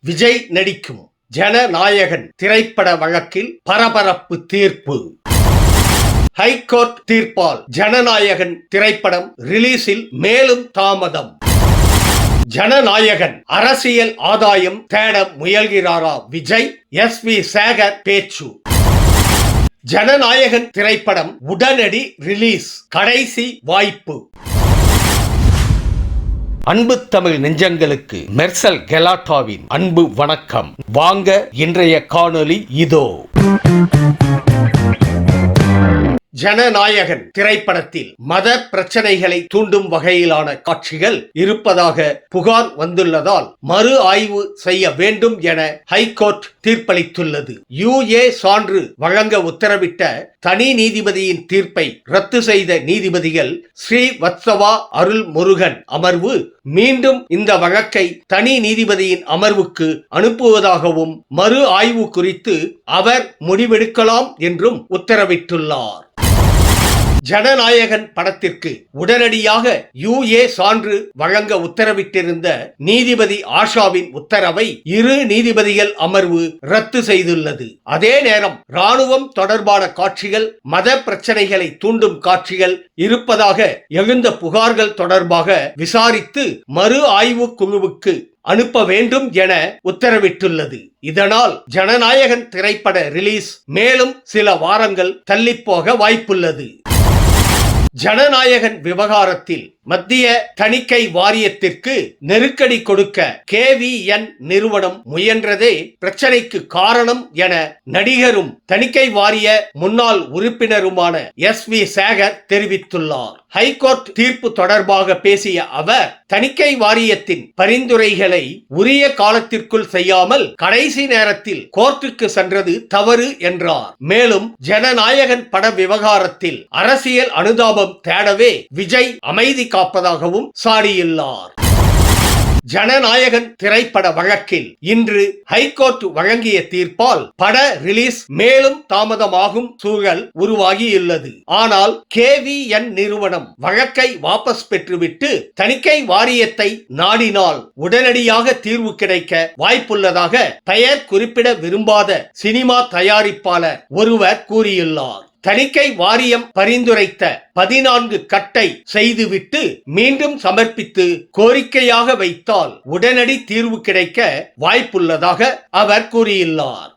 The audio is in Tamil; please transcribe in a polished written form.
விஜய் நடிக்கும் ஜனநாயகன் திரைப்பட வழக்கில் பரபரப்பு தீர்ப்பு. ஹைகோர்ட் தீர்ப்பால் ஜனநாயகன் திரைப்படம் ரிலீஸில் மேலும் தாமதம். ஜனநாயகன் அரசியல் ஆதாயம் தேட முயல்கிறாரா விஜய்? SV சேகர் பேச்சு. ஜனநாயகன் திரைப்படம் உடனடி ரிலீஸ், கடைசி வாய்ப்பு. அன்பு தமிழ் நெஞ்சங்களுக்கு மெர்சல் கெலாட்டாவின் அன்பு வணக்கம். வாங்க இன்றைய காணொளி இதோ. ஜனநாயகன் திரைப்படத்தில் மத பிரச்சனைகளை தூண்டும் வகையிலான காட்சிகள் இருப்பதாக புகார் வந்துள்ளதால் மறு ஆய்வு செய்ய வேண்டும் என ஹைகோர்ட் தீர்ப்பளித்துள்ளது. UA சான்று வழங்க உத்தரவிட்ட தனி நீதிபதியின் தீர்ப்பை ரத்து செய்த நீதிபதிகள் ஸ்ரீவத்சவா அருள்முருகன் அமர்வு மீண்டும் இந்த வழக்கை தனி நீதிபதியின் அமர்வுக்கு அனுப்புவதாகவும் மறு ஆய்வு குறித்து அவர் முடிவெடுக்கலாம் என்றும் உத்தரவிட்டுள்ளார். ஜனநாயகன் படத்திற்கு உடனடியாக UA சான்று வழங்க உத்தரவிட்டிருந்த நீதிபதி ஆஷாவின் உத்தரவை இரு நீதிபதிகள் அமர்வு ரத்து செய்துள்ளது. அதே நேரம் ராணுவம் தொடர்பான காட்சிகள், மத பிரச்சனைகளை தூண்டும் காட்சிகள் இருப்பதாக எழுந்த புகார்கள் தொடர்பாக விசாரித்து மறு ஆய்வு குழுவுக்கு அனுப்ப வேண்டும் என உத்தரவிட்டுள்ளது. இதனால் ஜனநாயகன் திரைப்பட ரிலீஸ் மேலும் சில வாரங்கள் தள்ளிப்போக வாய்ப்புள்ளது. ஜனநாயகன் விவகாரத்தில் மத்திய தணிக்கை வாரியத்திற்கு நெருக்கடி கொடுக்க KVN நிறுவனம் முயன்றதே பிரச்சனைக்கு காரணம் என நடிகரும் தணிக்கை வாரிய முன்னாள் உறுப்பினருமான SV சேகர் தெரிவித்துள்ளார். ஹைகோர்ட் தீர்ப்பு தொடர்பாக பேசிய அவர், தணிக்கை வாரியத்தின் பரிந்துரைகளை உரிய காலத்திற்குள் செய்யாமல் கடைசி நேரத்தில் கோர்ட்டுக்கு சென்றது தவறு என்றார். மேலும் ஜனநாயகன் பட விவகாரத்தில் அரசியல் அனுதாபம் தேடவே விஜய் அமைதி காப்பதாகவும் சாடியுள்ளார். ஜனநாயகன் திரைப்பட வழக்கில் இன்று ஹைகோர்ட் வழங்கிய தீர்ப்பால் பட ரிலீஸ் மேலும் தாமதமாகும் சூழல் உருவாகியுள்ளது. ஆனால் KVN நிறுவனம் வழக்கை வாபஸ் பெற்றுவிட்டு தணிக்கை வாரியத்தை நாடினால் உடனடியாக தீர்வு கிடைக்க வாய்ப்புள்ளதாக பெயர் குறிப்பிட விரும்பாத சினிமா தயாரிப்பாளர் ஒருவர் கூறியுள்ளார். தணிக்கை வாரியம் பரிந்துரைத்த 14 கட்டை செய்துவிட்டு மீண்டும் சமர்ப்பித்து கோரிக்கையாக வைத்தால் உடனடி தீர்வு கிடைக்க வாய்ப்புள்ளதாக அவர் கூறியுள்ளார்.